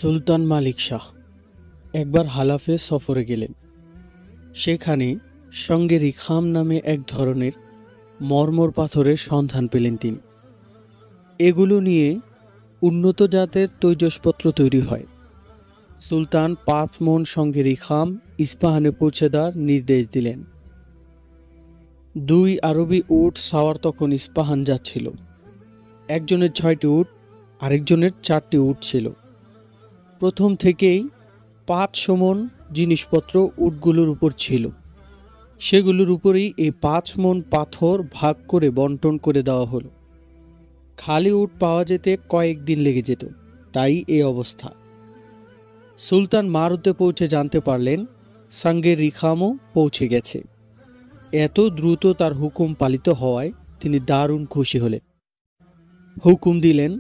সুলতান মালিক শাহ একবার হালাফে সফরে গেলেন। সেখানে সঙ্গে রিখাম নামে এক ধরনের মর্মর পাথরের সন্ধান পেলেন তিনি। এগুলো নিয়ে উন্নত জাতের তৈজসপত্র তৈরি হয়। সুলতান 5 মণ সঙ্গে রিখাম ইস্পাহানে পৌঁছে দেওয়ার নির্দেশ দিলেন। 2 আরবি উট সাওয়ার তখন ইস্পাহান যাচ্ছিল। একজনের 6টি উট, আরেকজনের 4টি উট ছিল। প্রথম থেকেই 5 মণ জিনিসপত্র উটগুলোর উপর ছিল। সেগুলোর উপরেই এই 5 মণ পাথর ভাগ করে বন্টন করে দেওয়া হলো। খালি উট পাওয়া যেতে কয়েকদিন লেগে যেত, তাই এই অবস্থা। সুলতান মারুতে পৌঁছে জানতে পারলেন সঙ্গে রিখামও পৌঁছে গেছে। এত দ্রুত তার হুকুম পালিত হওয়ায় তিনি দারুণ খুশি হলেন। হুকুম দিলেন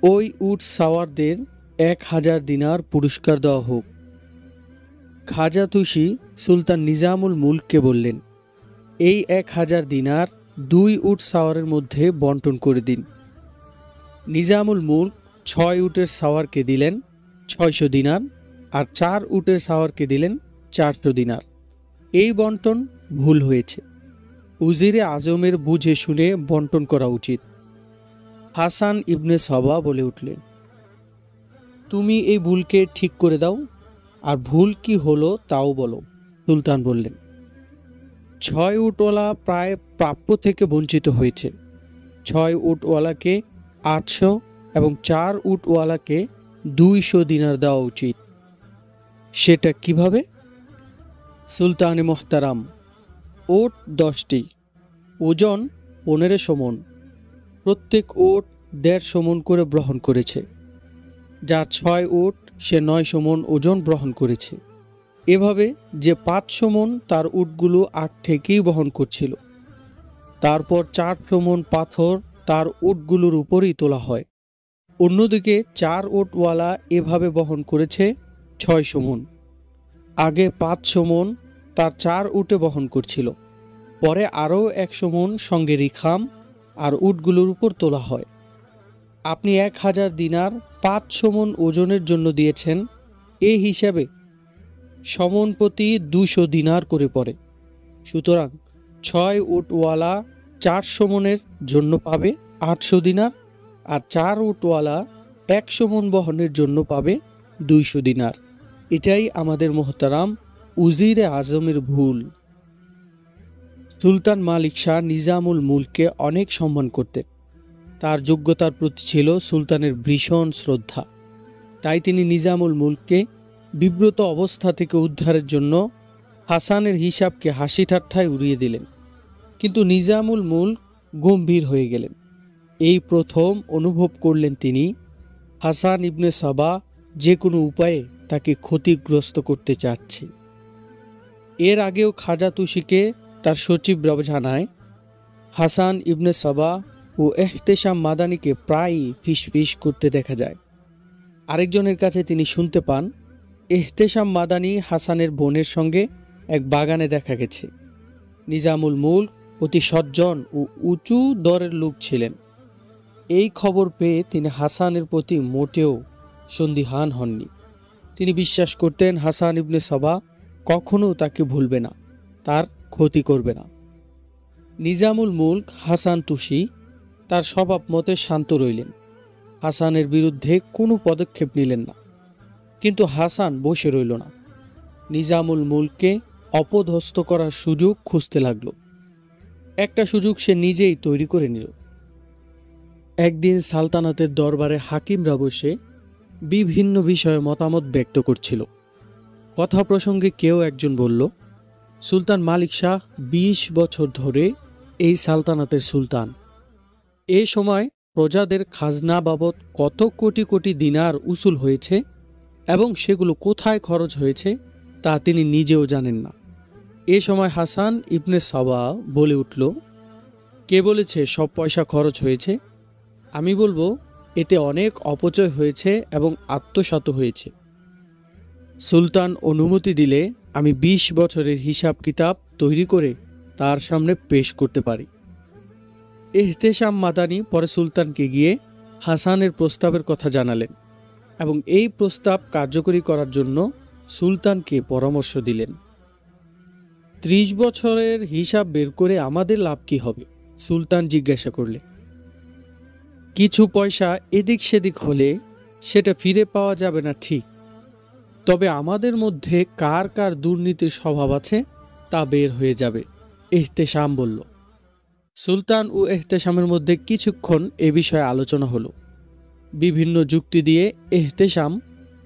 ওই উট সাওয়ারদের 1000 দিনার পুরস্কার দেওয়া হোক। খাজা তুসি সুলতান নিজামুল মুলককে বললেন, এই 1000 দিনার 2 উট সাওয়ারের মধ্যে বন্টন করে দিন। নিজামুল মুলক 6 উটের সাওয়ারকে দিলেন 600 দিনার আর 4 উটের সাওয়ারকে দিলেন 400 দিনার। এই বন্টন ভুল হয়েছে। উজিরে আজমের বুঝে শুনে বন্টন করা উচিত। হাসান ইবনে সাবা বলে উঠলেন, তুমি এই ভুলকে ঠিক করে দাও, আর ভুল কি হলো তাও বলো। সুলতান বললেন, 6 উটওয়ালা প্রায় প্রাপ্য থেকে বঞ্চিত হয়েছে। 6 উটওয়ালাকে 800 এবং 4 উটওয়ালাকে 200 দিনার দেওয়া উচিত। সেটা কিভাবে? সুলতানে মোহতারাম, ওট 10টি, ওজন 1500 মণ। প্রত্যেক ওট 150 মণ করে বহন করেছে। যার 6 উট সে 900 মণ ওজন বহন করেছে। এভাবে যে 500 মণ তার উটগুলো আগ থেকেই বহন করছিল। তারপর 400 মণ পাথর তার উটগুলোর উপরেই তোলা হয়। অন্যদিকে 4 উটওয়ালা এভাবে বহন করেছে 600 মণ। আগে 500 মণ তার 4 উটে বহন করছিল। পরে আরও 100 মণ সঙ্গে রিখাম আর উটগুলোর উপর তোলা হয়। আপনি 1000 দিনার 500 মণ ওজনের জন্য দিয়েছেন। এই হিসাবে সমন প্রতি 200 দিনার করে পড়ে। সুতরাং 6 উটওয়ালা 400 মণের জন্য পাবে 800 দিনার, আর 4 উটওয়ালা 100 মণ বহনের জন্য পাবে 200 দিনার। এটাই আমাদের মোহতারাম উজিরে আজমের ভুল। সুলতান মালিক শাহ নিজামুল মুলককে অনেক সম্মান করতেন। তার যোগ্যতার প্রতি ছিল সুলতানের ভীষণ শ্রদ্ধা। তাই তিনি নিজামুল মুলককে বিব্রত অবস্থা থেকে উদ্ধারের জন্য হাসানের হিসাবকে হাসি ঠাট্টায় উড়িয়ে দিলেন। কিন্তু নিজামুল মুলক গম্ভীর হয়ে গেলেন। এই প্রথম অনুভব করলেন তিনি হাসান ইবনে সাবা যে কোনো উপায়ে তাকে ক্ষতিগ্রস্ত করতে চাচ্ছে। এর আগেও খাজা তুসিকে তার সচিব জানায় হাসান ইবনে সাবা ও এহতেশাম মাদানিকে প্রায়ই ফিসফিস করতে দেখা যায়। আরেকজনের কাছে তিনি শুনতে পান এহতেশাম মাদানি হাসানের বোনের সঙ্গে এক বাগানে দেখা গেছে। নিজামুল মুলক অতি সজ্জন ও উঁচু দরের লোক ছিলেন। এই খবর পেয়ে তিনি হাসানের প্রতি মোটেও সন্দিহান হননি। তিনি বিশ্বাস করতেন হাসান ইবনে সাবা কখনো তাকে ভুলবে না, তার ক্ষতি করবে না। নিজামুল মুলক হাসান তুসি তার স্বভাব মতে শান্ত রইলেন। হাসানের বিরুদ্ধে কোনো পদক্ষেপ নিলেন না। কিন্তু হাসান বসে রইল না। নিজামুল মুলককে অপদস্থ করার সুযোগ খুঁজতে লাগল। একটা সুযোগ সে নিজেই তৈরি করে নিল। একদিন সালতানাতের দরবারে হাকিমরা বসে বিভিন্ন বিষয়ে মতামত ব্যক্ত করছিল। কথা প্রসঙ্গে কেউ একজন বলল, সুলতান মালিক শাহ 20 বছর ধরে এই সালতানাতের সুলতান। এ সময় প্রজাদের খাজনা বাবদ কত কোটি কোটি দিনার উসুল হয়েছে এবং সেগুলো কোথায় খরচ হয়েছে তা তিনি নিজেও জানেন না। এ সময় হাসান ইবনে সাবা বলে উঠল, কে বলেছে সব পয়সা খরচ হয়েছে? আমি বলবো এতে অনেক অপচয় হয়েছে এবং আত্মসাৎ হয়েছে। সুলতান অনুমতি দিলে আমি 20 বছরের হিসাব কিতাব তৈরি করে তার সামনে পেশ করতে পারি। এহতেশাম মাদানি পরে সুলতানকে গিয়ে হাসানের প্রস্তাবের কথা জানালেন। এবং এই প্রস্তাব কার্যকরী করার জন্য সুলতানকে পরামর্শ দিলেন। 30 বছরের হিসাব বের করে আমাদের লাভ কি হবে? সুলতান জিজ্ঞাসা করলেন। কিছু পয়সা এদিক সেদিক হলে সেটা ফিরে পাওয়া যাবে না ঠিক, তবে আমাদের মধ্যে কার কার দুর্নীতির স্বভাব আছে তা বের হয়ে যাবে, এহতেশাম বলল। সুলতান ও এহতেশামের মধ্যে কিছুক্ষণ এ বিষয়ে আলোচনা হলো। বিভিন্ন যুক্তি দিয়ে এহতেশাম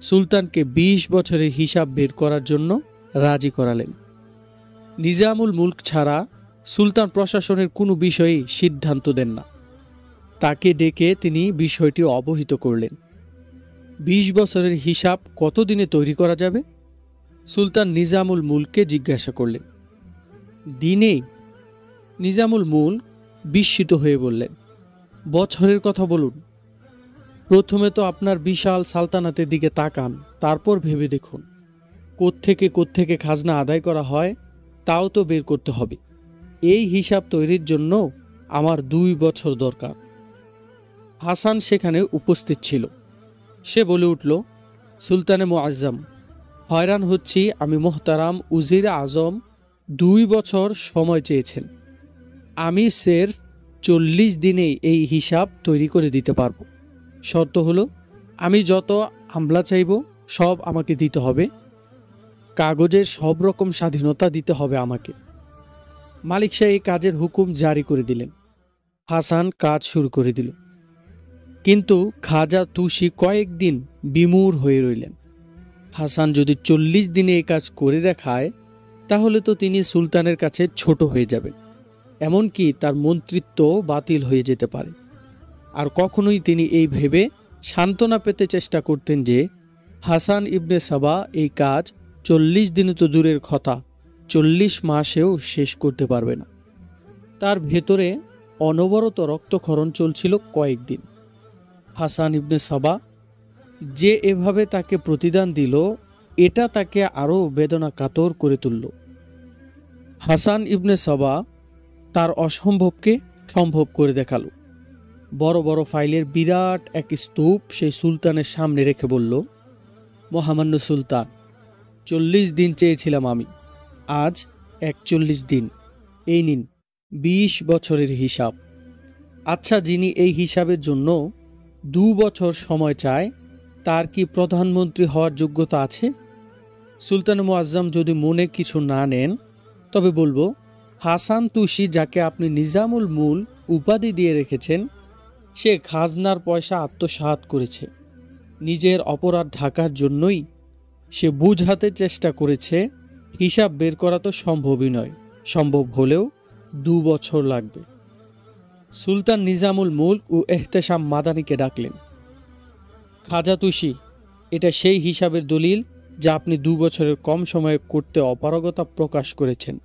সুলতানকে 20 বছরের হিসাব বের করার জন্য রাজি করালেন। নিজামুল মুলক ছাড়া সুলতান প্রশাসনের কোনো বিষয়েই সিদ্ধান্ত দেন না। তাকে ডেকে তিনি বিষয়টি অবহিত করলেন। 20 বছরের হিসাব কতদিনে তৈরি করা যাবে? সুলতান নিজামুল মুলককে জিজ্ঞাসা করলেন। দিনেই? নিজামুল মুলক বিস্মিত হয়ে বললেন, বছরের কথা বলুন। প্রথমে তো আপনার বিশাল সালতানাতের দিকে তাকান, তারপর ভেবে দেখুন কোত্থেকে খাজনা আদায় করা হয় তাও তো বের করতে হবে। এই হিসাব তৈরির জন্য আমার 2 বছর দরকার। হাসান সেখানে উপস্থিত ছিল। সে বলে উঠল, সুলতানে মুআজ্জম, হয়রান হচ্ছি আমি। মোহতারাম উজির আজম 2 বছর সময় চেয়েছেন। আমি সির্ফ 40 দিনেই এই হিসাব তৈরি করে দিতে পারবো। শর্ত হলো আমি যত আমলা চাইব সব আমাকে দিতে হবে, কাগজের সব রকম স্বাধীনতা দিতে হবে আমাকে। মালিক শাহ এই কাজের হুকুম জারি করে দিলেন। হাসান কাজ শুরু করে দিল। কিন্তু খাজা তুষি কয়েকদিন বিমূঢ় হয়ে রইলেন। হাসান যদি 40 দিনে এই কাজ করে দেখায় তাহলে তো তিনি সুলতানের কাছে ছোট হয়ে যাবেন, এমনকি তার মন্ত্রিত্ব বাতিল হয়ে যেতে পারে। আর কখনোই তিনি এই ভেবে সান্ত্বনা পেতে চেষ্টা করতেন যে হাসান ইবনে সাবা এই কাজ 40 দিনে তো দূরের কথা, 40 মাসেও শেষ করতে পারবে না। তার ভেতরে অনবরত রক্তক্ষরণ চলছিল কয়েকদিন। হাসান ইবনে সাবা যে এভাবে তাকে প্রতিদান দিল, এটা তাকে আরও বেদনা কাতর করে তুলল। হাসান ইবনে সাবা তার অসম্ভবকে সম্ভব করে দেখালো। বড় বড় ফাইলের বিরাট এক স্তূপ সেই সুলতানের সামনে রেখে বলল, মহামান্য সুলতান, 40 দিন চেয়েছিলাম আমি, আজ 41 দিন। এই নিন 20 বছরের হিসাব। আচ্ছা, যিনি এই হিসাবের জন্য 2 বছর সময় চায় তার কি প্রধানমন্ত্রী হওয়ার যোগ্যতা আছে? সুলতান মুআজ্জম যদি মনে কিছু না নেন তবে বলবো, হাসান তুষি যাকে আপনি নিজামুল মুলক উপাধি দিয়ে রেখেছেন, সে খাজনার পয়সা আত্মসাৎ করেছে। নিজের অপরাধ ঢাকার জন্যই সে বুঝাতে চেষ্টা করেছে হিসাব বের করা তো সম্ভবই নয়, সম্ভব হলেও 2 বছর লাগবে। সুলতান নিজামুল মুলক ও এহতেশাম মাদানিকে ডাকলেন। খাজা তুষি, এটা সেই হিসাবের দলিল যা আপনি 2 বছরের কম সময়ে করতে অপারগতা প্রকাশ করেছেন।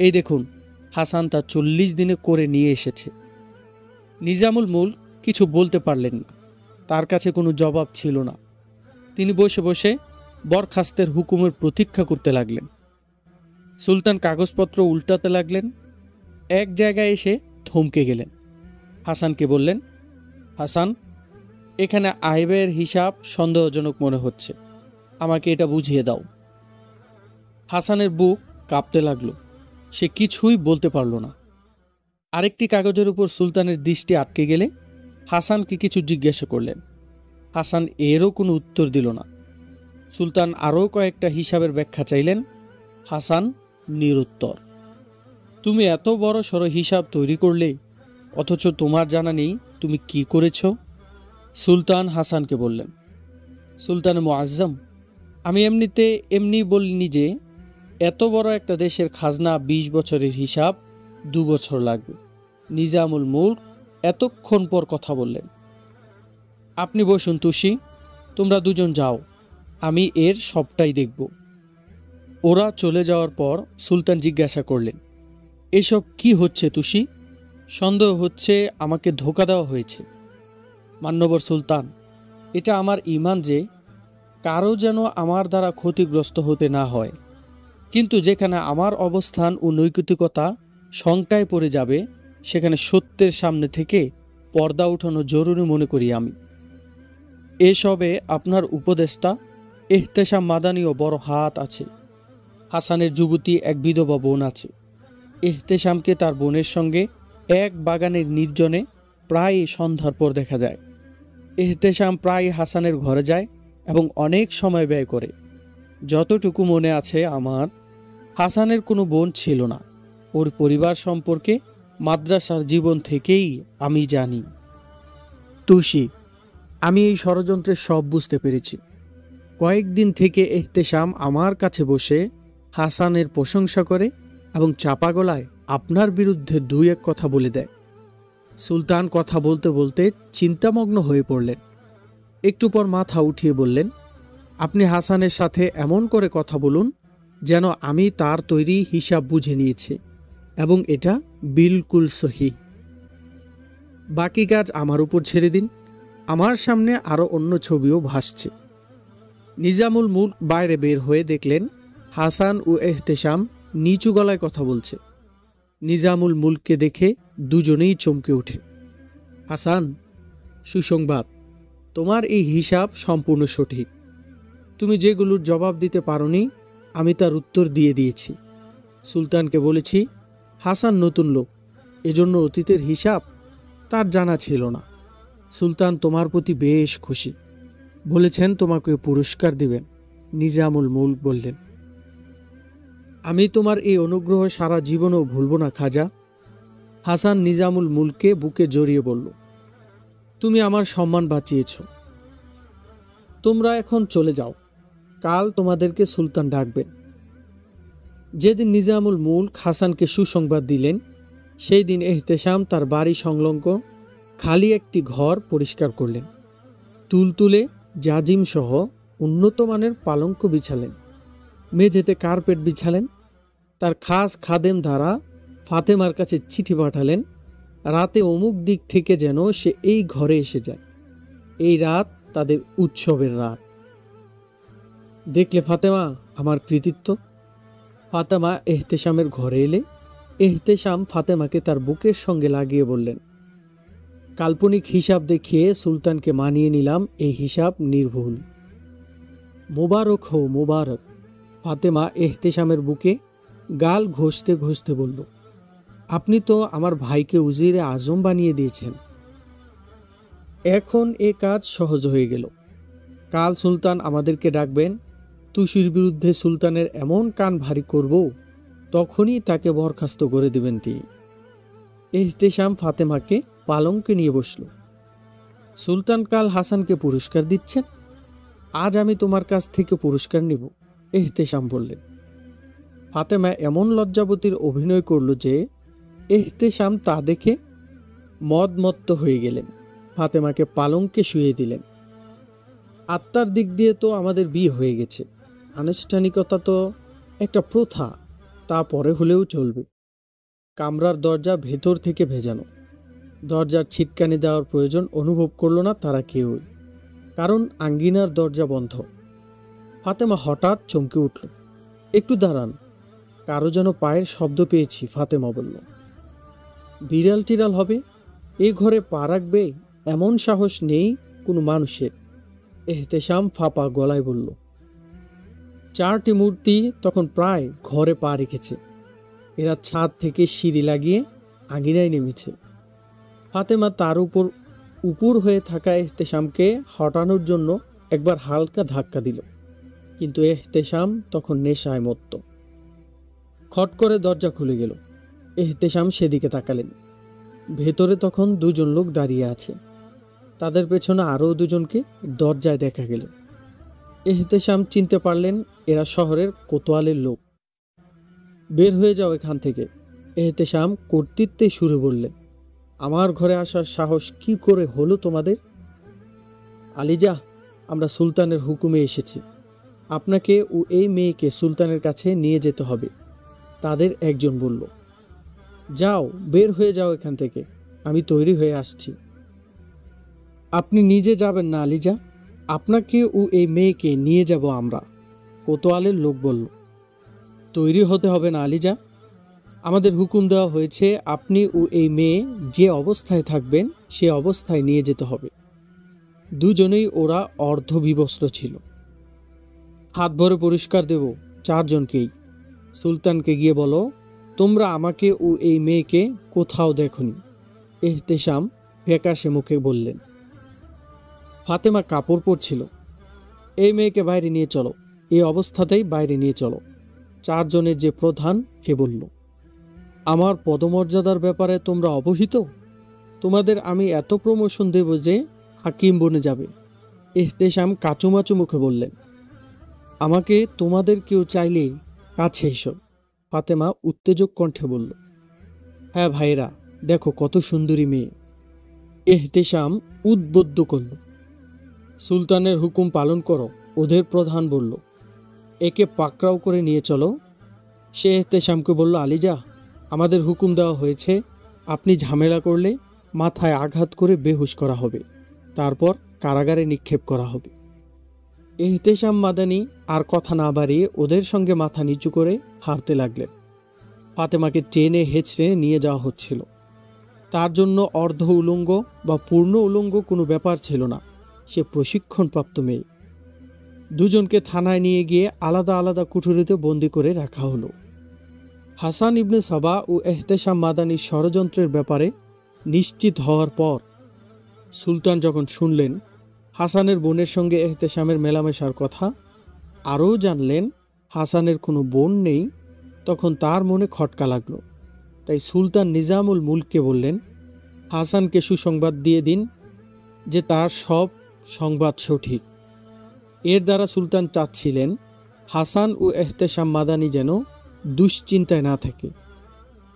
এই দেখুন, হাসান তা 40 দিনে করে নিয়ে এসেছে। নিজামুল মুলক কিছু বলতে পারলেন না, তার কাছে কোনো জবাব ছিল না। তিনি বসে বসে বরখাস্তের হুকুমের প্রতীক্ষা করতে লাগলেন। সুলতান কাগজপত্র উল্টাতে লাগলেন। এক জায়গায় এসে থমকে গেলেন। হাসানকে বললেন, হাসান, এখানে আয় ব্যয়ের হিসাব সন্দেহজনক মনে হচ্ছে, আমাকে এটা বুঝিয়ে দাও। হাসানের বুক কাঁপতে লাগলো, সে কিছুই বলতে পারল না। আরেকটি কাগজের উপর সুলতানের দৃষ্টি আটকে গেলে হাসানকে কিছু জিজ্ঞাসা করলেন। হাসান এরও কোনো উত্তর দিল না। সুলতান আরও কয়েকটা হিসাবের ব্যাখ্যা চাইলেন। হাসান নিরুত্তর। তুমি এত বড় সড় হিসাব তৈরি করলে, অথচ তোমার জানা নেই তুমি কি করেছ? সুলতান হাসানকে বললেন, সুলতান মুআজ্জম, আমি এমনি বলিনি যে এত বড় একটা দেশের খাজনা 20 বছরের হিসাব 2 বছর লাগবে। নিজামুল মুলক এতক্ষণ পর কথা বললেন। আপনি বসুন তুষি, তোমরা দুজন যাও, আমি এর সবটাই দেখব। ওরা চলে যাওয়ার পর সুলতান জিজ্ঞাসা করলেন, এসব কি হচ্ছে তুষি? সন্দেহ হচ্ছে আমাকে ধোঁকা দেওয়া হয়েছে। মান্যবর সুলতান, এটা আমার ঈমান যে কারো যেন আমার দ্বারা ক্ষতিগ্রস্ত হতে না হয়, কিন্তু যেখানে আমার অবস্থান ও নৈতিকতা শঙ্কায় পড়ে যাবে সেখানে সত্যের সামনে থেকে পর্দা উঠানো জরুরি মনে করি আমি। এসবে আপনার উপদেষ্টা এহতেশাম মাদানিও বড় হাত আছে। হাসানের যুবতী এক বিধবা বোন আছে। এহতেশামকে তার বোনের সঙ্গে এক বাগানের নির্জনে প্রায় সন্ধ্যার পর দেখা যায়। এহতেশাম প্রায় হাসানের ঘরে যায় এবং অনেক সময় ব্যয় করে। যতটুকু মনে আছে আমার, হাসানের কোনো বোন ছিল না। ওর পরিবার সম্পর্কে মাদ্রাসার জীবন থেকেই আমি জানি। তুষি, আমি এই ষড়যন্ত্রের সব বুঝতে পেরেছি। কয়েকদিন থেকে এহতেশাম আমার কাছে বসে হাসানের প্রশংসা করে এবং চাপা গলায় আপনার বিরুদ্ধে দুই এক কথা বলে দেয়। সুলতান কথা বলতে বলতে চিন্তামগ্ন হয়ে পড়লেন। একটু পর মাথা উঠিয়ে বললেন, আপনি হাসানের সাথে এমন করে কথা বলুন যেন আমি তার তৈরি হিসাব বুঝে নিয়েছি এবং এটা বিলকুল সহি। বাকি কাজ আমার উপর ছেড়ে দিন। আমার সামনে আরও অন্য ছবিও ভাসছে। নিজামুল মুলক বাইরে বের হয়ে দেখলেন হাসান ও এহতেশাম নিচু গলায় কথা বলছে। নিজামুল মুলককে দেখে দুজনেই চমকে ওঠে। হাসান, সুসংবাদ, তোমার এই হিসাব সম্পূর্ণ সঠিক। তুমি যেগুলোর জবাব দিতে পারোনি আমি তার উত্তর দিয়ে দিয়েছি। সুলতানকে বলেছি হাসান নতুন লোক, এজন্য অতীতের হিসাব তার জানা ছিল না। সুলতান তোমার প্রতি বেশ খুশি, বলেছেন তোমাকে পুরস্কার দিবেন। নিজামুল মুলক বললেন, আমি তোমার এই অনুগ্রহ সারা জীবনও ভুলব না খাজা। হাসান নিজামুল মুলককে বুকে জড়িয়ে বলল, তুমি আমার সম্মান বাঁচিয়েছ। তোমরা এখন চলে যাও, কাল তোমাদেরকে সুলতান ডাকবেন। যেদিন নিজামুল মুলক হাসানকে সুসংবাদ দিলেন, সেই দিন এহতেশাম তার বাড়ি সংলগ্ন খালি একটি ঘর পরিষ্কার করলেন। তুলতুলে জাজিম সহ উন্নত মানের পালঙ্ক বিছালেন, মেঝেতে কার্পেট বিছালেন। তার খাস খাদেম দ্বারা ফাতেমার কাছে চিঠি পাঠালেন, রাতে অমুক দিক থেকে যেন সে এই ঘরে এসে যায়। এই রাত তাদের উৎসবের রাত। দেখলে ফাতেমা আমার কৃতিত্ব। ফাতেমা এহতেশামের ঘরে এলে এহতেশাম ফাতেমাকে তার বুকের সঙ্গে লাগিয়ে বললেন, কাল্পনিক হিসাব দেখিয়ে সুলতানকে মানিয়ে নিলাম, এই হিসাব নির্ভুল। মোবারক হো মোবারক। ফাতেমা এহতেশামের বুকে গাল ঘষতে ঘষতে বলল, আপনি তো আমার ভাইকে উজিরে আজম বানিয়ে দিয়েছেন। এখন এ কাজ সহজ হয়ে গেল। কাল সুলতান আমাদেরকে ডাকবেন। তুষির বিরুদ্ধে সুলতানের এমন কান ভারী করব, তখনই তাকে বরখাস্ত করে দেবেন তিনি। এহতেশাম ফাতেমাকে পালঙ্কে নিয়ে বসল। সুলতান কাল হাসানকে পুরস্কার দিচ্ছেন, আজ আমি তোমার কাছ থেকে পুরস্কার নিব, এহতেশাম বললেন। ফাতেমা এমন লজ্জাবতীর অভিনয় করল যে এহতেশাম তা দেখে মদমত্ত হয়ে গেলেন। ফাতেমাকে পালঙ্কে শুয়ে দিলেন। আত্মার দিক দিয়ে তো আমাদের বিয়ে হয়ে গেছে, আনুষ্ঠানিকতা তো একটা প্রথা, তা পরে হলেও চলবে। কামরার দরজা ভেতর থেকে ভেজানো। দরজার ছিটকানি দেওয়ার প্রয়োজন অনুভব করল না তারা কেউই, কারণ আঙ্গিনার দরজা বন্ধ। ফাতেমা হঠাৎ চমকে উঠল। একটু দাঁড়ান, কারো যেন পায়ের শব্দ পেয়েছি, ফাতেমা বলল। বিড়াল টিড়াল হবে, এ ঘরে পা রাখবে এমন সাহস নেই কোনো মানুষের, এহতেশাম ফাঁপা গলায় বলল। 4টি মূর্তি তখন প্রায় ঘরে পা রেখেছে। এরা ছাদ থেকে সিঁড়ি লাগিয়ে আঙিনায় নেমেছে। ফাতেমা তার উপর হয়ে থাকা এহতেশামকে হটানোর জন্য একবার হালকা ধাক্কা দিল, কিন্তু এহতেশাম তখন নেশায় মত্ত। খট করে দরজা খুলে গেল। এহতেশাম সেদিকে তাকালেন। ভেতরে তখন দুজন লোক দাঁড়িয়ে আছে। তাদের পেছনে আরও দুজনকে দরজায় দেখা গেল। এহতেশাম চিনতে পারলেন এরা শহরের কোতোয়ালের লোক। বের হয়ে যাও এখান থেকে, এহতেশাম কর্তৃত্বে সুরে বললেন। আমার ঘরে আসার সাহস কি করে হলো তোমাদের? আলিজা, আমরা সুলতানের হুকুমে এসেছি। আপনাকে ও এই মেয়েকে সুলতানের কাছে নিয়ে যেতে হবে, তাদের একজন বলল। যাও, বের হয়ে যাও এখান থেকে, আমি তৈরি হয়ে আসছি। আপনি নিজে যাবেন না আলিজা, আপনাকে ও এই মেয়েকে নিয়ে যাব আমরা, কোতোয়ালের লোক বলল। তৈরি হতে হবে না আলিজা, আমাদের হুকুম দেওয়া হয়েছে আপনি ও এই মেয়ে যে অবস্থায় থাকবেন সে অবস্থায় নিয়ে যেতে হবে। দুজনেই ওরা অর্ধবিবস্ত্র ছিল। হাত ভরে পুরস্কার দেব চারজনকেই। সুলতানকে গিয়ে বলো, তোমরা আমাকে ও এই মেয়েকে কোথাও দেখনি। এহতেশাম ফ্যাকাশে মুখে বললেন। ফাতেমা কাপড় পরছিল। এই মেয়েকে বাইরে নিয়ে চলো, এই অবস্থাতেই বাইরে নিয়ে চলো। চারজনের যে প্রধান সে বলল, আমার পদমর্যাদার ব্যাপারে তোমরা অবহিত? তোমাদের আমি এত প্রমোশন দেব যে হাকিম বনে যাবে। এহতেশাম কাচুমাচু মুখে বললেন, আমাকে তোমাদের কেউ চাইলে কাছে এসো। ফাতেমা উত্তেজক কণ্ঠে বলল, হ্যাঁ ভাইরা, দেখো কত সুন্দরী মেয়ে। এহতেশাম উদ্বুদ্ধ করল, সুলতানের হুকুম পালন করো। ওদের প্রধান বলল, একে পাকড়াও করে নিয়ে চলো। সে এহতেশামকে বলল, আলিজা, আমাদের হুকুম দেওয়া হয়েছে, আপনি ঝামেলা করলে মাথায় আঘাত করে বেহুশ করা হবে, তারপর কারাগারে নিক্ষেপ করা হবে। এহতেশাম মাদানি আর কথা না বাড়িয়ে ওদের সঙ্গে মাথা নিচু করে হাঁটতে লাগলেন। ফাতেমাকে টেনে হেঁচড়ে নিয়ে যাওয়া হচ্ছিল। তার জন্য অর্ধ উলঙ্গ বা পূর্ণ উলঙ্গ কোনো ব্যাপার ছিল না, সে প্রশিক্ষণপ্রাপ্ত মেয়ে। দুজনকে থানায় নিয়ে গিয়ে আলাদা আলাদা কুঠুরিতে বন্দি করে রাখা হলো। হাসান ইবনে সাবা ও এহতেশাম মাদানির ষড়যন্ত্রের ব্যাপারে নিশ্চিত হওয়ার পর সুলতান যখন শুনলেন হাসানের বোনের সঙ্গে এহতেশামের মেলামেশার কথা, আরও জানলেন হাসানের কোনো বোন নেই, তখন তার মনে খটকা লাগলো। তাই সুলতান নিজামুল মুলককে বললেন, হাসানকে সুসংবাদ দিয়ে দিন যে তার সব সংবাদ সঠিক। এর দ্বারা সুলতান চাচ্ছিলেন হাসান ও এহতেশাম মাদানি যেন দুশ্চিন্তায় না থাকে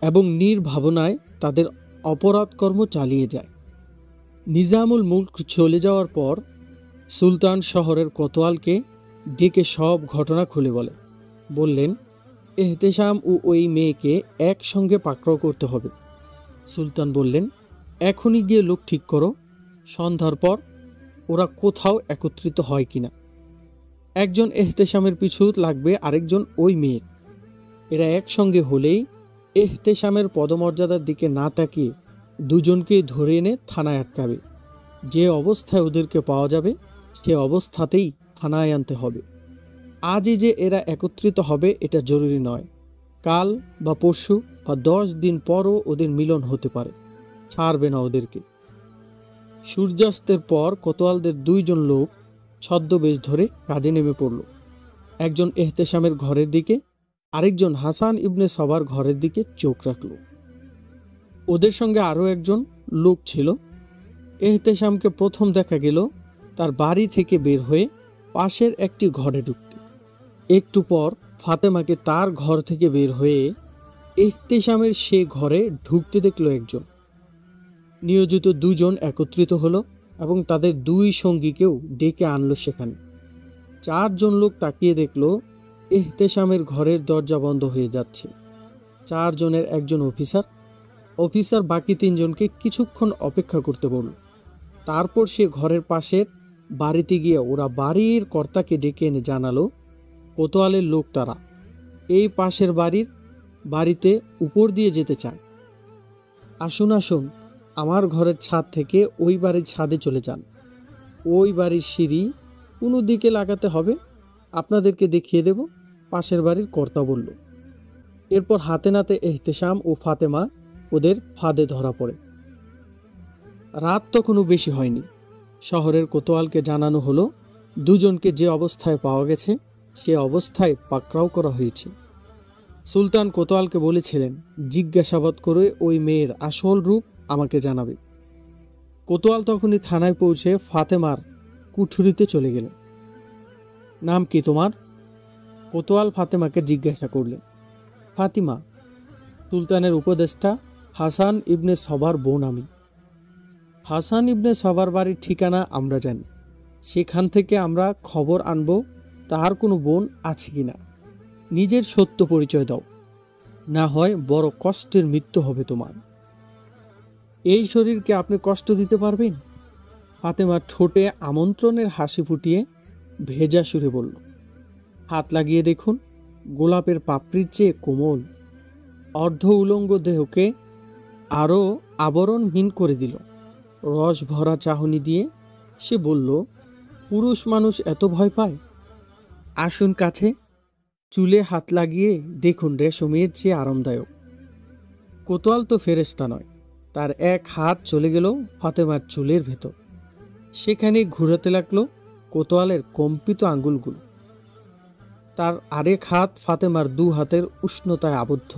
এবং নির্ভাবনায় তাদের অপরাধকর্ম চালিয়ে যায়। নিজামুল মুলক চলে যাওয়ার পর সুলতান শহরের কোতোয়ালকে ডেকে সব ঘটনা খুলে বললেন, এহতেশাম ও ওই মেয়েকে একসঙ্গে পাকড়াও করতে হবে। সুলতান বললেন, এখনই গিয়ে লোক ঠিক করো, সন্ধ্যার পর ওরা কোথাও একত্রিত হয় কিনা। একজন এহতেশামের পিছু লাগবে, আরেকজন ওই মেয়ের। এরা একসঙ্গে হলেই এহতেশামের পদমর্যাদার দিকে না তাকিয়ে দুজনকেই ধরে এনে থানায় আটকাবে। যে অবস্থায় ওদেরকে পাওয়া যাবে সে অবস্থাতেই থানায় আনতে হবে। আজই যে এরা একত্রিত হবে এটা জরুরি নয়, কাল বা পরশু বা 10 দিন পরও ওদের মিলন হতে পারে, ছাড়বে না ওদেরকে। সূর্যাস্তের পর কোতোয়ালদের 2 জন লোক ছদ্মবেশ ধরে কাজে নেমে পড়ল। একজন এহতেশামের ঘরের দিকে, আরেকজন হাসান ইবনে সাবার ঘরের দিকে চোখ রাখল। ওদের সঙ্গে আরও একজন লোক ছিল। এহতেশামকে প্রথম দেখা গেল তার বাড়ি থেকে বের হয়ে পাশের একটি ঘরে ঢুকতে। একটু পর ফাতেমাকে তার ঘর থেকে বের হয়ে এহতেশামের সে ঘরে ঢুকতে দেখল একজন। নিয়োজিত 2 জন একত্রিত হলো এবং তাদের 2 সঙ্গীকেও ডেকে আনলো সেখানে। 4 জন লোক তাকিয়ে দেখল এহতেশামের ঘরের দরজা বন্ধ হয়ে যাচ্ছে। 4 জনের একজন অফিসার বাকি 3 জনকে কিছুক্ষণ অপেক্ষা করতে বলল। তারপর সে ঘরের পাশের বাড়িতে গিয়ে ওরা বাড়ির কর্তাকে ডেকে এনে জানালো কোতোয়ালের লোক তারা এই পাশের বাড়িতে উপর দিয়ে যেতে চান। আসুন আসুন, আমার ঘরের ছাদ থেকে ওই বাড়ির ছাদে চলে যান। ওই বাড়ির সিঁড়ি কোনো দিকে লাগাতে হবে, আপনাদেরকে দেখিয়ে দেব, পাশের বাড়ির কর্তা বলল। এরপর হাতে নাতে এহতেশাম ও ফাতেমা ওদের ফাঁদে ধরা পড়ে। রাত তখনও বেশি হয়নি। শহরের কোতোয়ালকে জানানো হলো 2 জনকে যে অবস্থায় পাওয়া গেছে সে অবস্থায় পাকড়াও করা হয়েছে। সুলতান কোতোয়ালকে বলেছিলেন, জিজ্ঞাসাবাদ করে ওই মেয়ের আসল রূপ আমাকে জানাবে। কোতোয়াল তখনই থানায় পৌঁছে ফাতেমার কুঠুরিতে চলে গেলেন। নাম কি তোমার? কোতোয়াল ফাতেমাকে জিজ্ঞাসা করলেন। ফাতিমা। সুলতানের উপদেষ্টা হাসান ইবনে সাবার বোন আমি। হাসান ইবনে সাবার বাড়ির ঠিকানা আমরা জানি, সেখান থেকে আমরা খবর আনব তার কোনো বোন আছে কিনা। নিজের সত্য পরিচয় দাও, না হয় বড় কষ্টের মৃত্যু হবে তোমার। এই শরীরকে আপনি কষ্ট দিতে পারবেন? ফাতেমা ঠোঁটে আমন্ত্রণের হাসি ফুটিয়ে ভেজা সুরে বলল, হাত লাগিয়ে দেখুন, গোলাপের পাপড়ির চেয়ে কোমল। অর্ধ উলঙ্গ দেহকে আরও আবরণহীন করে দিল। রস ভরা চাহনি দিয়ে সে বলল, পুরুষ মানুষ এত ভয় পায়? আসুন কাছে, চুলে হাত লাগিয়ে দেখুন, রেশমের চেয়ে আরামদায়ক। কোতোয়াল তো ফেরেশতা নয়, তার এক হাত চলে গেল ফাতেমার চুলের ভেতর। সেখানে ঘুরাতে লাগলো কোতোয়ালের কম্পিত আঙ্গুলগুলো। তার আরেক হাত ফাতেমার দু হাতের উষ্ণতায় আবদ্ধ।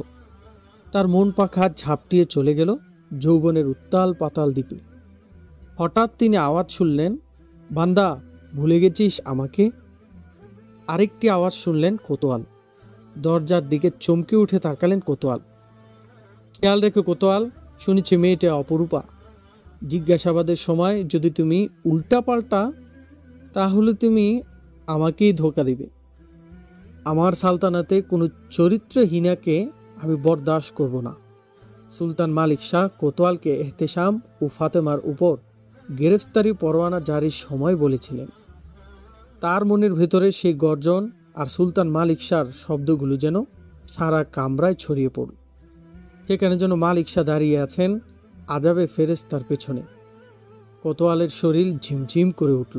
তার মন পাখা ঝাপটিয়ে চলে গেল যৌবনের উত্তাল পাতাল দ্বীপে। হঠাৎ তিনি আওয়াজ শুনলেন, বান্দা, ভুলে গেছিস আমাকে? আরেকটি আওয়াজ শুনলেন কোতোয়াল। দরজার দিকে চমকে উঠে তাকালেন কোতোয়াল। খেয়াল রেখো কোতোয়াল, শুনেছি মেয়েটা অপরূপা। জিজ্ঞাসাবাদের সময় যদি তুমি উল্টা পাল্টা, তাহলে তুমি আমাকেই ধোঁকা দিবে। আমার সালতানাতে কোনো চরিত্রহীনাকে আমি বরদাস্ত করব না। সুলতান মালিক শাহ কোতোয়ালকে এহতেশাম ও ফাতেমার উপর গ্রেফতারি পরোয়ানা জারির সময় বলেছিলেন। তার মনের ভেতরে সেই গর্জন আর সুলতান মালিক শাহর শব্দগুলো যেন সারা কামরায় ছড়িয়ে পড়ল। সেখানে যেন মালিক শাহ দাঁড়িয়ে আছেন আজাবে ফেরেশতার পেছনে। কোতোয়ালের শরীর ঝিমঝিম করে উঠল,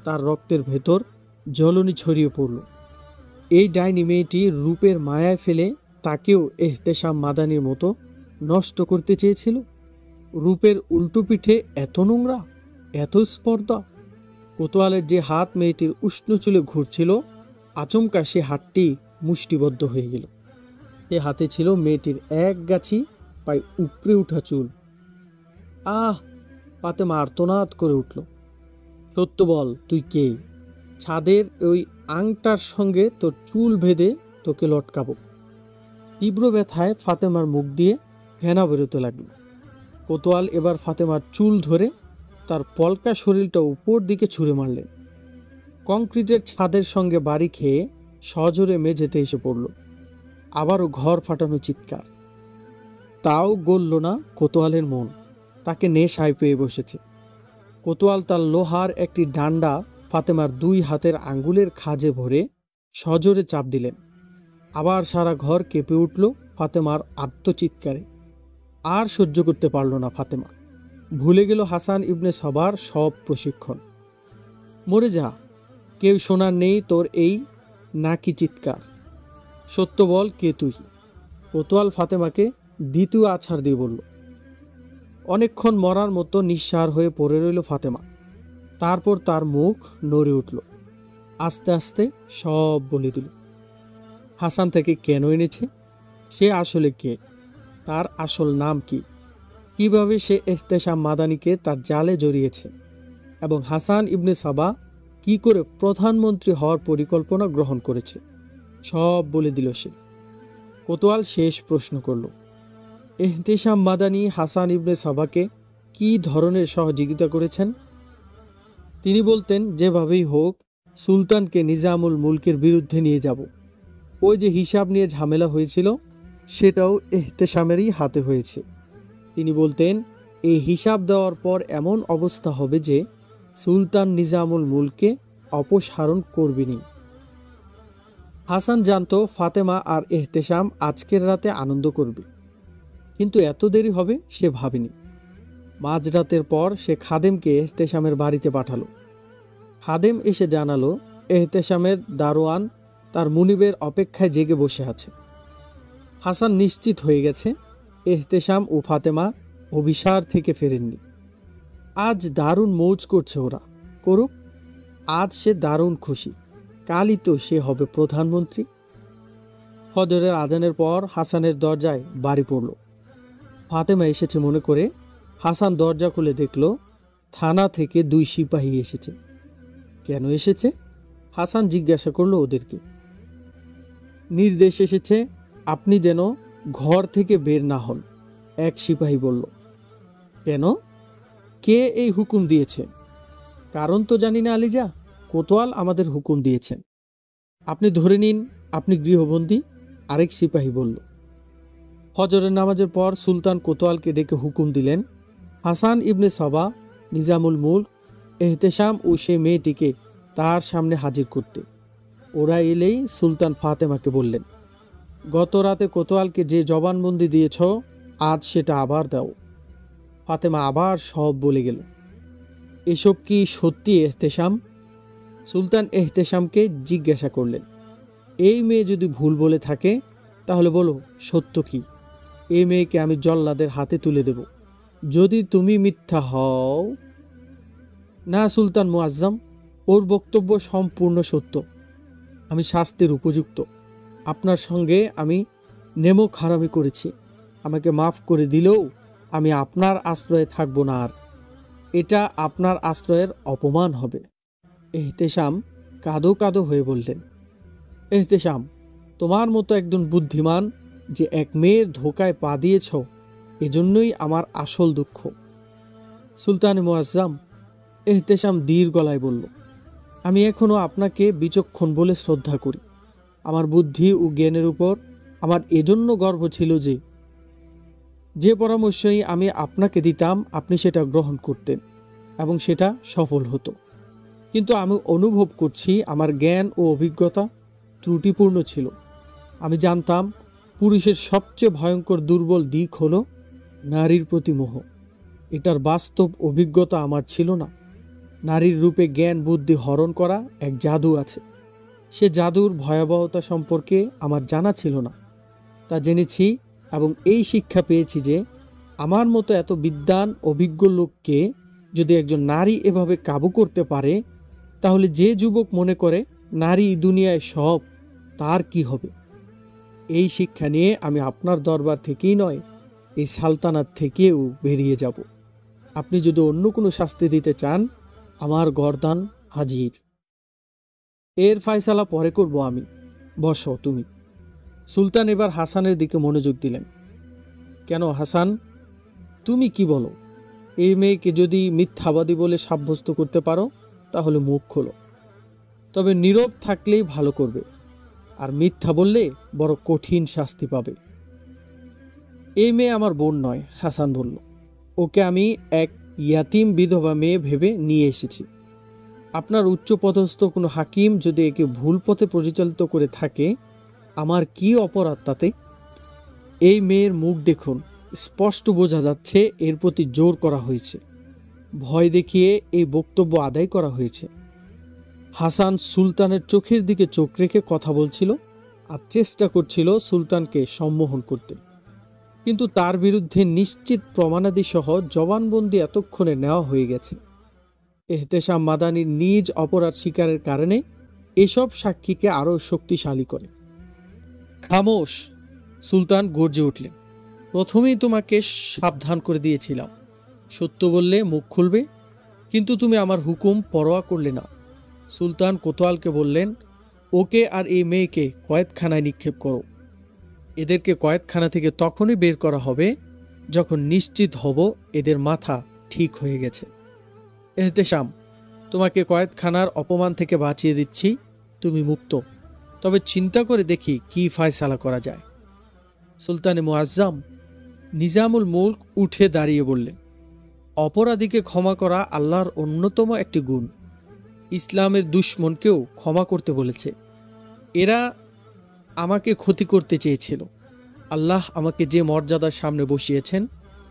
তার রক্তের ভেতর জ্বলনি ছড়িয়ে পড়ল। এই ডাইনি মেয়েটি রূপের মায়ায় ফেলে তাকেও এহতেশাম মাদানির মতো নষ্ট করতে চেয়েছিল। রূপের উল্টো পিঠে এত নোংরা, এত স্পর্ধা। কোতোয়ালের যে হাত মেয়েটির উষ্ণ চুলে ঘুরছিল, আচমকা সে হাতটি মুষ্টিবদ্ধ হয়ে গেল। সে হাতে ছিল মেয়েটির এক গাছি পায়ে উপড়ে উঠা চুল। আহ! ফাতেমা আর্তনাদ করে উঠল। সত্য বল, তুই কে? ছাদের ওই আংটার সঙ্গে তোর চুল ভেদে তোকে লটকাবো। তীব্র ব্যথায় ফাতেমার মুখ দিয়ে ফেনা বেরোতে লাগল। কোতোয়াল এবার ফাতেমার চুল ধরে তার পলকা শরীরটা উপর দিকে ছুঁড়ে মারলেন। কংক্রিটের ছাদের সঙ্গে বাড়ি খেয়ে সজোরে মেঝেতে এসে পড়ল। আবারও ঘর ফাটানো চিৎকার। তাও গলল না কোতোয়ালের মন, তাকে নেশায় পেয়ে বসেছে। কোতোয়াল তার লোহার একটি ডান্ডা ফাতেমার দুই হাতের আঙ্গুলের খাজে ভরে সজোরে চাপ দিলেন। আবার সারা ঘর কেঁপে উঠল ফাতেমার আর্তচিৎকারে। আর সহ্য করতে পারল না ফাতেমা। ভুলে গেল হাসান ইবনে সাবার সব প্রশিক্ষণ। মরে যা, কেউ শোনার নেই তোর এই নাকি চিৎকার। সত্য বল, কে তুই? কোতোয়াল ফাতেমাকে দ্বিতীয় আছাড় দিয়ে বলল। অনেকক্ষণ মরার মতো নিঃসার হয়ে পড়ে রইল ফাতেমা। তারপর তার মুখ নড়ে উঠল। আস্তে আস্তে সব বলে দিল। হাসান তাকে কেন এনেছে, সে আসলে কে, তার আসল নাম কি, কিভাবে সে এহতেশাম মাদানিকে তার জালে জড়িয়েছে, এবং হাসান ইবনে সাবা কি করে প্রধানমন্ত্রী হওয়ার পরিকল্পনা গ্রহণ করেছে, সব বলে দিল সে। কোতোয়াল শেষ প্রশ্ন করল, এহতেশাম মাদানি হাসান ইবনে সাবাকে কি ধরনের সহযোগিতা করেছেন? তিনি বলতেন, যেভাবেই হোক সুলতানকে নিজামুল মুলকের বিরুদ্ধে নিয়ে যাব। ওই যে হিসাব নিয়ে ঝামেলা হয়েছিল, সেটাও এহতেশামেরই হাতে হয়েছে। তিনি বলতেন, এই হিসাব দেওয়ার পর এমন অবস্থা হবে যে সুলতান নিজামুল মুলকে অপসারণ করবেনি। হাসান জানতো ফাতেমা আর এহতেশাম আজকের রাতে আনন্দ করবে, কিন্তু এত দেরি হবে সে ভাবেনি। মাঝরাতের পর সে খাদেমকে এহতেশামের বাড়িতে পাঠালো। খাদেম এসে জানালো, এহতেশামের দারোয়ান তার মুনিবের অপেক্ষায় জেগে বসে আছে। হাসান নিশ্চিত হয়ে গেছে এহতেশাম ও ফাতেমা অভিসার থেকে ফেরেননি। আজ দারুণ মৌজ করছে ওরা, করুক। আজ সে দারুণ খুশি, কালই তো সে হবে প্রধানমন্ত্রী। ফজরের আজানের পর হাসানের দরজায় বাড়ি পড়ল। ফাতেমা এসেছে মনে করে হাসান দরজা খুলে দেখল থানা থেকে 2 সিপাহী এসেছে। কেন এসেছে? হাসান জিজ্ঞাসা করল ওদেরকে। নির্দেশ এসেছে আপনি যেন ঘর থেকে বের না হন, এক সিপাহী বলল। কেন? কে এই হুকুম দিয়েছে? কারণ তো জানি না আলিজা, কোতোয়াল আমাদের হুকুম দিয়েছেন। আপনি ধরে নিন আপনি গৃহবন্দী, আরেক সিপাহী বলল। ফজরের নামাজের পর সুলতান কোতোয়ালকে ডেকে হুকুম দিলেন, হাসান ইবনে সাবা, নিজামুল মুলক, এহতেশাম ও সে মেয়েটিকে তার সামনে হাজির করতে। ওরা এলেই সুলতান ফাতেমাকে বললেন, গত রাতে কোতোয়ালকে যে জবানবন্দি দিয়েছ, আজ সেটা আবার দাও। ফাতেমা আবার সব বলে গেল। এসব কি সত্যি এহতেশাম? সুলতান এহতেশামকে জিজ্ঞাসা করলেন, এই মেয়ে যদি ভুল বলে থাকে তাহলে বলো সত্য কি? এই মেয়েকে আমি জল্লাদের হাতে তুলে দেব। যদি তুমি মিথ্যা হও। না সুলতান মুআজ্জম, ওর বক্তব্য সম্পূর্ণ সত্য। আমি শাস্তির উপযুক্ত। আপনার সঙ্গে আমি নেমক হারামি করেছি। আমাকে মাফ করে দিলেও আমি আপনার আশ্রয়ে থাকব না আর। এটা আপনার আশ্রয়ের অপমান হবে। এহতেশাম কাঁদো কাঁদো হয়ে বললেন, এহতেশাম, তোমার মতো একজন বুদ্ধিমান যে এক মেয়ের ধোকায় পা দিয়েছ, এজন্যই আমার আসল দুঃখ। সুলতান মুআজ্জম, এহতেশাম ধীর গলায় বলল, আমি এখনো আপনাকে বিচক্ষণ বলে শ্রদ্ধা করি। আমার বুদ্ধি ও জ্ঞানের উপর আমার এজন্য গর্ব ছিল যে পরামর্শই আমি আপনাকে দিতাম আপনি সেটা গ্রহণ করতেন এবং সেটা সফল হতো। কিন্তু আমি অনুভব করছি আমার জ্ঞান ও অভিজ্ঞতা ত্রুটিপূর্ণ ছিল। আমি জানতাম পুরুষের সবচেয়ে ভয়ঙ্কর দুর্বল দিক হলো নারীর প্রতি মোহ। এটার বাস্তব অভিজ্ঞতা আমার ছিল না। নারীর রূপে জ্ঞান বুদ্ধি হরণ করা এক জাদু আছে। সে জাদুর ভয়াবহতা সম্পর্কে আমার জানা ছিল না। তা জেনেছি এবং এই শিক্ষা পেয়েছি যে আমার মতো এত বিদ্বান অভিজ্ঞ লোককে যদি একজন নারী এভাবে কাবু করতে পারে, তাহলে যে যুবক মনে করে নারী দুনিয়ায় সব, তার কি হবে? এই শিক্ষা নিয়ে আমি আপনার দরবার থেকেই নয়, এই সালতানাত থেকেও বেরিয়ে যাব। আপনি যদি অন্য কোনো শাস্তি দিতে চান, আমার গর্দান হাজির। এর ফয়সালা পরে করব আমি। বসো তুমি। সুলতান এবার হাসানের দিকে মনোযোগ দিলেন। কেন হাসান, তুমি কি বলো? এই মেয়েকে যদি মিথ্যাবাদী বলে সাব্যস্ত করতে পারো তাহলে মুখ খোলো। তবে নীরব থাকলেই ভালো করবে, আর মিথ্যা বললে বড় কঠিন শাস্তি পাবে। এই মেয়ে আমার বোন নয়, হাসান বলল। ওকে আমি এক ইয়াতিম বিধবা মেয়ে ভেবে নিয়ে এসেছি। আপনার উচ্চপদস্থ কোনো হাকিম যদি একে ভুল পথে পরিচালিত করে থাকে, আমার কি অপরাধ তাতে? এই মেয়ের মুখ দেখুন, স্পষ্ট বোঝা যাচ্ছে এর প্রতি জোর করা হয়েছে। ভয় দেখিয়ে এই বক্তব্য আদায় করা হয়েছে। হাসান সুলতানের চোখের দিকে চোখ রেখে কথা বলছিল আর চেষ্টা করছিল সুলতানকে সম্মোহন করতে। কিন্তু তার বিরুদ্ধে নিশ্চিত প্রমাণাদি সহ জবানবন্দি এতক্ষণে নেওয়া হয়ে গেছে। এহতেশাম মাদানির নিজ অপরাধ স্বীকারের কারণে এসব সাক্ষীকে আরও শক্তিশালী করে। খামোশ, সুলতান গর্জে উঠলেন। প্রথমেই তোমাকে সাবধান করে দিয়েছিলাম, সত্য বললে মুখ খুলবে, কিন্তু তুমি আমার হুকুম পরোয়া করলে না। সুলতান কোতোয়ালকে বললেন, ওকে আর এই মেয়েকে কয়েদখানায় নিক্ষেপ করো। এদেরকে কয়েদখানা থেকে তখনই বের করা হবে যখন নিশ্চিত হব এদের মাথা ঠিক হয়ে গেছে। এহতেশাম, তোমাকে কয়েদখানার অপমান থেকে বাঁচিয়ে দিচ্ছি, তুমি মুক্ত। তবে চিন্তা করে দেখি কি ফয়সালা করা যায়। সুলতানে মুআজ্জম নিজামুল মুলক উঠে দাঁড়িয়ে বললেন, অপরাধীকে ক্ষমা করা আল্লাহর অন্যতম একটি গুণ। ইসলামের দুশমনকেও ক্ষমা করতে বলেছে। এরা আমাকে ক্ষতি করতে চেয়েছিল। আল্লাহ আমাকে যে মর্যাদার সামনে বসিয়েছেন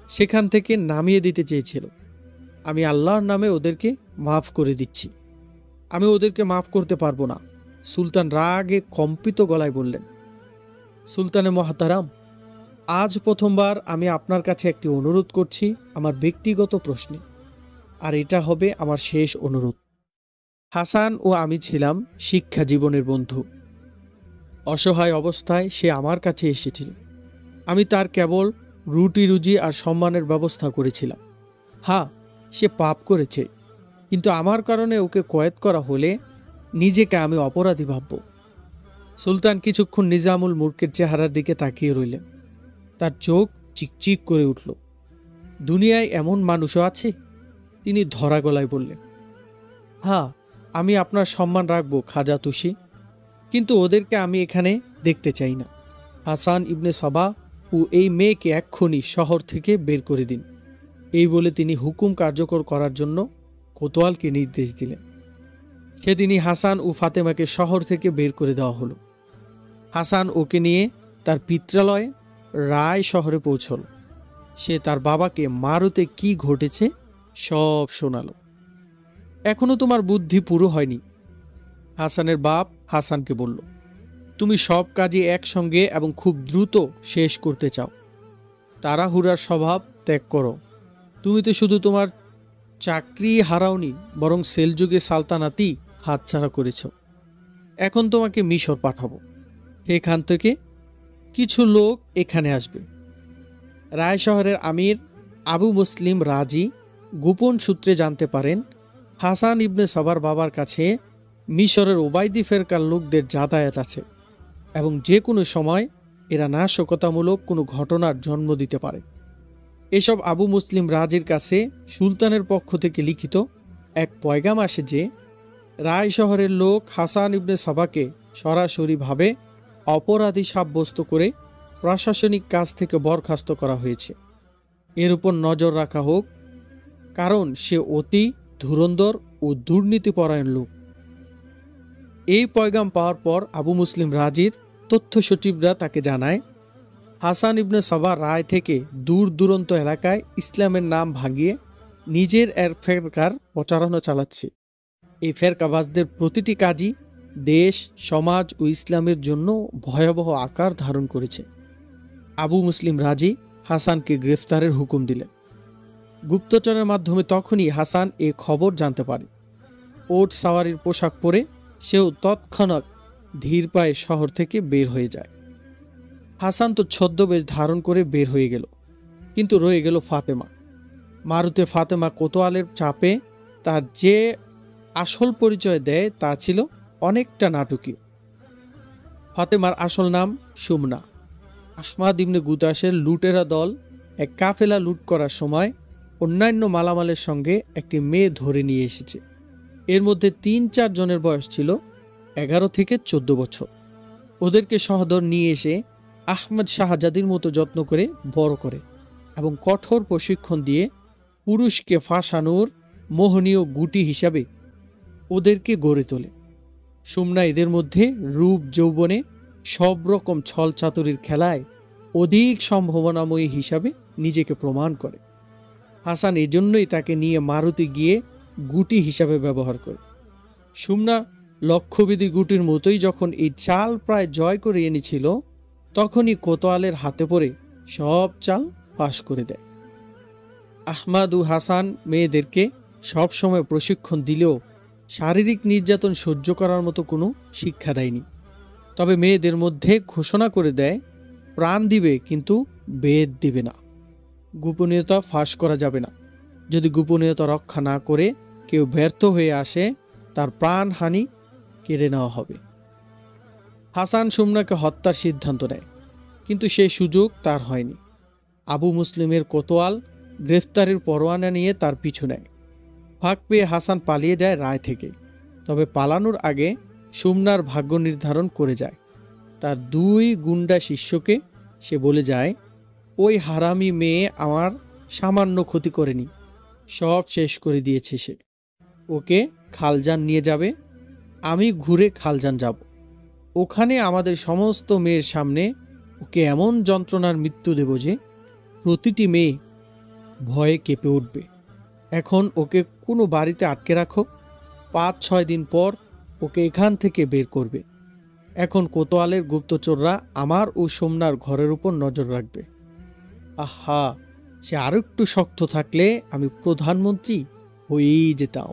সেখান থেকে নামিয়ে দিতে চেয়েছিল। আমি আল্লাহর নামে ওদেরকে মাফ করে দিচ্ছি। আমি ওদেরকে মাফ করতে পারবো না। সুলতান রাগে কম্পিত গলায় বললেন, সুলতানে মহাতারাম, আজ প্রথমবার আমি আপনার কাছে একটি অনুরোধ করছি আমার ব্যক্তিগত প্রশ্নে, আর এটা হবে আমার শেষ অনুরোধ। হাসান ও আমি ছিলাম শিক্ষা জীবনের বন্ধু। অসহায় অবস্থায় সে আমার কাছে এসেছিল। আমি তার কেবল রুটি রুজি আর সম্মানের ব্যবস্থা করেছিলাম। হ্যাঁ, সে পাপ করেছে, কিন্তু আমার কারণে ওকে কয়েদ করা হলে নিজেকে আমি অপরাধী ভাবব। সুলতান কিছুক্ষণ নিজামুল মুলকের চেহারার দিকে তাকিয়ে রইলেন। তার চোখ চিকচিক করে উঠল। দুনিয়ায় এমন মানুষও আছে? তিনি ধরা গলায় বললেন, হ্যাঁ, আমি আপনার সম্মান রাখব খাজা তুষি, কিন্তু ওদেরকে আমি এখানে দেখতে চাই না। হাসান ইবনে সাবা ও এই মেয়েকে এক্ষুনি শহর থেকে বের করে দিন। এই বলে তিনি হুকুম কার্যকর করার জন্য কোতোয়ালকে নির্দেশ দিলেন। সেদিনই হাসান ও ফাতেমাকে শহর থেকে বের করে দেওয়া হলো। হাসান ওকে নিয়ে তার পিত্রালয়ে রায় শহরে পৌঁছল। সে তার বাবাকে মারুতে কি ঘটেছে সব শোনালো। এখনো তোমার বুদ্ধি পুরো হয়নি। হাসানের বাপ হাসানকে বলল, তুমি সব কাজই একসঙ্গে এবং খুব দ্রুত শেষ করতে চাও। তাড়াহুড়ার স্বভাব ত্যাগ করো। তুমি তো শুধু তোমার চাকরি হারাওনি, বরং সেলজুগে সালতানাতই হাতছাড়া করেছ। এখন তোমাকে মিশর পাঠাবো। এখান থেকে কিছু লোক এখানে আসবে। রায় শহরের আমির আবু মুসলিম রাজি গোপন সূত্রে জানতে পারেন হাসান ইবনে সাবার বাবার কাছে মিশরের ওবায়দি ফেরকার লোকদের যাতায়াত আছে এবং যে কোনো সময় এরা নাশকতামূলক কোনো ঘটনার জন্ম দিতে পারে। এসব আবু মুসলিম রাজির কাছে সুলতানের পক্ষ থেকে লিখিত এক পয়গাম আসে যে রায় শহরের লোক হাসান ইবনে সাবাকে সরাসরিভাবে অপরাধী সাব্যস্ত করে প্রশাসনিক কাজ থেকে বরখাস্ত করা হয়েছে। এর উপর নজর রাখা হোক, কারণ সে অতি ধুরন্ধর ও দুর্নীতিপরায়ণ লোক। এই পয়গাম পাওয়ার পর আবু মুসলিম রাজির তথ্য সচিবরা তাকে জানায় হাসান ইবনে সাবা রায় থেকে দূর দূরান্ত এলাকায় ইসলামের নাম ভাঙিয়ে নিজের এক ফেরকার প্রচারণা চালাচ্ছে। এই ফেরকাবাজদের প্রতিটি কাজই দেশ, সমাজ ও ইসলামের জন্য ভয়াবহ আকার ধারণ করেছে। আবু মুসলিম রাজি হাসানকে গ্রেফতারের হুকুম দিলেন। গুপ্তচরের মাধ্যমে তখনই হাসান এ খবর জানতে পারে। ওট সাওয়ারির পোশাক পরে সেও তৎক্ষণাৎ ধীর পায়ে শহর থেকে বের হয়ে যায়। হাসান তো ছদ্মবেশ ধারণ করে বের হয়ে গেল, কিন্তু রয়ে গেল ফাতেমা। মারুতে ফাতেমা কোতোয়ালের চাপে তার যে আসল পরিচয় দেয় তা ছিল অনেকটা নাটকীয়। ফাতেমার আসল নাম সুমনা। আহমাদ ইবনে গুতাসের লুটেরা দল এক কাফেলা লুট করার সময় অন্যান্য মালামালের সঙ্গে একটি মেয়ে ধরে নিয়ে এসেছে। এর মধ্যে ৩-৪ জনের বয়স ছিল ১১ থেকে ১৪ বছর। ওদেরকে সহদর নিয়ে এসে আহমদ শাহজাদির মতো যত্ন করে বড় করে এবং কঠোর প্রশিক্ষণ দিয়ে পুরুষকে ফাঁসানোর মোহনীয় গুটি হিসাবে ওদেরকে গড়ে তোলে। সুমনা এদের মধ্যে রূপ যৌবনে সব রকম ছল চাতুরির খেলায় অধিক সম্ভাবনাময়ী হিসাবে নিজেকে প্রমাণ করে। হাসান এজন্যই তাকে নিয়ে মারুতি গিয়ে গুটি হিসাবে ব্যবহার করে। সুমনা লক্ষ্যভেদী গুটির মতোই যখন এই চাল প্রায় জয় করে এনেছিল, তখনই কোতোয়ালের হাতে পড়ে সব চাল পাশ করে দেয়। আহমাদ ও হাসান মেয়েদেরকে সবসময় প্রশিক্ষণ দিলেও শারীরিক নির্যাতন সহ্য করার মতো কোনো শিক্ষা দেয়নি। তবে মেয়েদের মধ্যে ঘোষণা করে দেয় প্রাণ দিবে, কিন্তু বেদ দিবে না। গোপনীয়তা ফাঁস করা যাবে না। যদি গোপনীয়তা রক্ষা না করে কেউ ব্যর্থ হয়ে আসে, তার প্রাণহানি কেড়ে নেওয়া হবে। হাসান সুমনাকে হত্যার সিদ্ধান্ত নেয়, কিন্তু সেই সুযোগ তার হয়নি। আবু মুসলিমের কোতোয়াল গ্রেফতারের পরোয়ানা নিয়ে তার পিছু নেয়। ফাঁক পেয়ে হাসান পালিয়ে যায় রায় থেকে। তবে পালানোর আগে সুমনার ভাগ্য নির্ধারণ করে যায়। তার 2 গুন্ডা শিষ্যকে সে বলে যায়, ওই হারামি মেয়ে আমার সামান্য ক্ষতি করেনি, সব শেষ করে দিয়েছে সে। ওকে খালজান নিয়ে যাবে, আমি ঘুরে খালজান যাব। ওখানে আমাদের সমস্ত মেয়ের সামনে ওকে এমন যন্ত্রণার মৃত্যু দেব যে প্রতিটি মেয়ে ভয়ে কেঁপে উঠবে। এখন ওকে কোনো বাড়িতে আটকে রাখো, 5-6 দিন পর ওকে এখান থেকে বের করবে। এখন কোতোয়ালের গুপ্তচররা আমার ও সোমনার ঘরের উপর নজর রাখবে। আহা, সে আরো একটু শক্ত থাকলে আমি প্রধানমন্ত্রী হয়েই যেতাম।